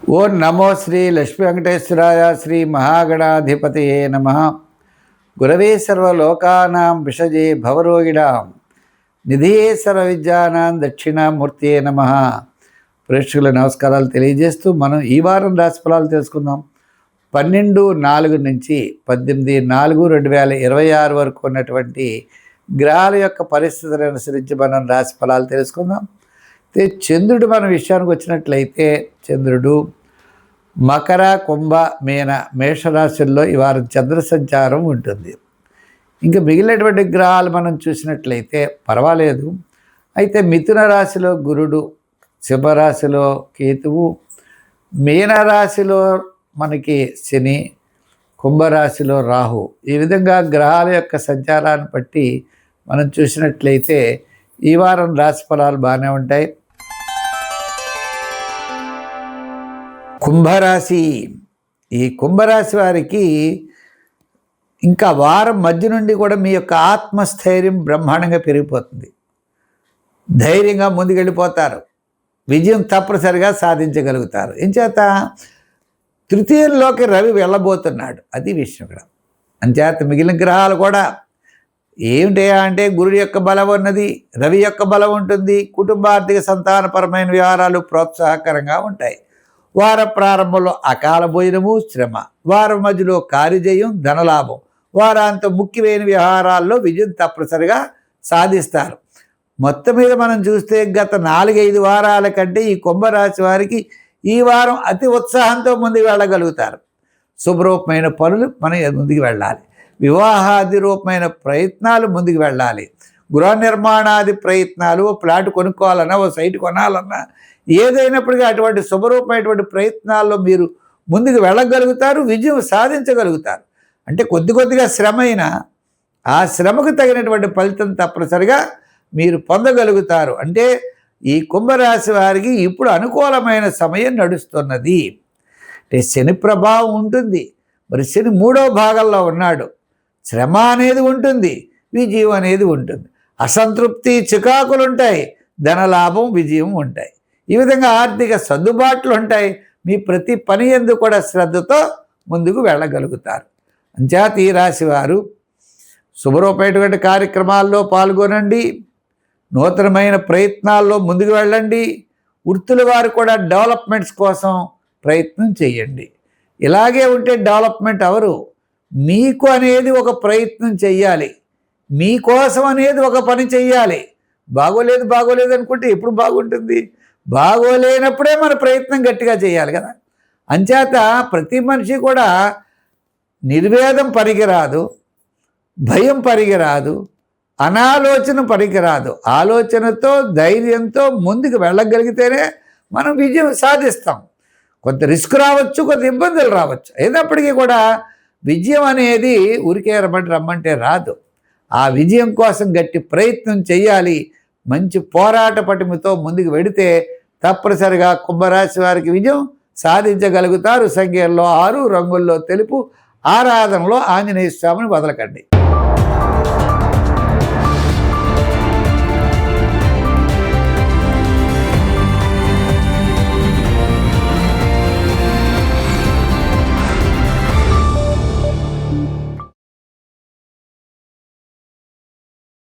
ఓం నమో శ్రీ లక్ష్మీ వెంకటేశ్వరాయ శ్రీ మహాగణాధిపతయే నమః. గురవే సర్వలోకానాం విషజే భవరోగిణాం నిధియే సర్వ విద్యానాం దక్షిణామూర్తియే నమః. ప్రేక్షకుల నమస్కారాలు తెలియజేస్తూ మనం ఈ వారం రాశి ఫలాలు తెలుసుకుందాం. 12/4 నుంచి 18/4/2026 వరకు ఉన్నటువంటి గ్రహాల యొక్క పరిస్థితులను అనుసరించి మనం రాశి ఫలాలు తెలుసుకుందాం. చంద్రుడు మన విషయానికి వచ్చినట్లయితే చంద్రుడు మకర, కుంభ, మీన, మేషరాశుల్లో ఈ వారం చంద్ర సంచారం ఉంటుంది. ఇంకా మిగిలినటువంటి గ్రహాలు మనం చూసినట్లయితే పర్వాలేదు. అయితే మిథున రాశిలో గురుడు, సింహరాశిలో కేతువు, మీనరాశిలో మనకి శని, కుంభరాశిలో రాహు. ఈ విధంగా గ్రహాల యొక్క సంచారాన్ని బట్టి మనం చూసినట్లయితే ఈ వారం రాశి ఫలాలు బాగానే ఉంటాయి. కుంభరాశి, ఈ కుంభరాశి వారికి ఇంకా వారం మధ్య నుండి కూడా మీ యొక్క ఆత్మస్థైర్యం బ్రహ్మాండంగా పెరిగిపోతుంది. ధైర్యంగా ముందుకెళ్ళిపోతారు. విజయం తప్పనిసరిగా సాధించగలుగుతారు. ఎంచేత తృతీయంలోకి రవి వెళ్ళబోతున్నాడు, అది విషయం ఇక్కడ. అంచేత మిగిలిన గ్రహాలు కూడా ఏమిటయా అంటే గురుడి యొక్క బలం ఉన్నది, రవి యొక్క బలం ఉంటుంది. కుటుంబార్థిక సంతానపరమైన వ్యవహారాలు ప్రోత్సాహకరంగా ఉంటాయి. వార ప్రారంభంలో అకాల భోజనము, శ్రమ, వారం మధ్యలో కార్యజయం, ధనలాభం, వారాంతం ముఖ్యమైన వ్యవహారాల్లో విజయం తప్పనిసరిగా సాధిస్తారు. మొత్తం మీద మనం చూస్తే గత 4-5 వారాల కంటే ఈ కుంభరాశి వారికి ఈ వారం అతి ఉత్సాహంతో ముందుకు వెళ్ళగలుగుతారు. శుభరూపమైన పనులు మనం ముందుకు వెళ్ళాలి. వివాహాది రూపమైన ప్రయత్నాలు ముందుకు వెళ్ళాలి. గృహ నిర్మాణాది ప్రయత్నాలు, ఓ ప్లాట్ కొనుక్కోవాలన్నా, ఓ సైట్ కొనాలన్నా, ఏదైనప్పటికీ అటువంటి శుభరూపమైనటువంటి ప్రయత్నాల్లో మీరు ముందుకు వెళ్ళగలుగుతారు, విజయం సాధించగలుగుతారు. అంటే కొద్దిగా శ్రమ అయినా ఆ శ్రమకు తగినటువంటి ఫలితం తప్పనిసరిగా మీరు పొందగలుగుతారు. అంటే ఈ కుంభరాశి వారికి ఇప్పుడు అనుకూలమైన సమయం నడుస్తున్నది. అంటే శని ప్రభావం ఉంటుంది. మరి శని 3వ భాగంలో ఉన్నాడు. శ్రమ అనేది ఉంటుంది, విజయం అనేది ఉంటుంది. అసంతృప్తి, చికాకులు ఉంటాయి, ధనలాభం, విజయం ఉంటాయి. ఈ విధంగా ఆర్థిక సర్దుబాట్లు ఉంటాయి. మీ ప్రతి పని యందు కూడా శ్రద్ధతో ముందుకు వెళ్ళగలుగుతారు. అంచేత ఈ రాశి వారు శుభరూపమైనటువంటి కార్యక్రమాల్లో పాల్గొనండి. నూతనమైన ప్రయత్నాల్లో ముందుకు వెళ్ళండి. వృత్తుల వారు కూడా డెవలప్మెంట్స్ కోసం ప్రయత్నం చేయండి. ఇలాగే ఉంటే డెవలప్మెంట్ అవరు. మీకు అనేది ఒక ప్రయత్నం చెయ్యాలి. మీకోసం అనేది ఒక పని చెయ్యాలి. బాగోలేదు అనుకుంటే ఎప్పుడు బాగుంటుంది? బాగోలేనప్పుడే మన ప్రయత్నం గట్టిగా చేయాలి కదా. అంచేత ప్రతి మనిషి కూడా నిర్వేదం పనికిరాదు, భయం పనికిరాదు, అనాలోచన పనికిరాదు. ఆలోచనతో, ధైర్యంతో ముందుకు వెళ్ళగలిగితేనే మనం విజయం సాధిస్తాం. కొంత రిస్క్ రావచ్చు, కొంత ఇబ్బందులు రావచ్చు. అయినప్పటికీ కూడా విజయం అనేది ఊరికే రమ్మంటే రాదు. ఆ విజయం కోసం గట్టి ప్రయత్నం చేయాలి. మంచి పోరాట పటిమతో ముందుకు వెడితే తప్పనిసరిగా కుంభరాశి వారికి విజయం సాధించగలుగుతారు. సంఖ్యల్లో 6, రంగుల్లో తెలుపు, ఆరాధనలో ఆంజనేయ స్వామిని వదలకండి.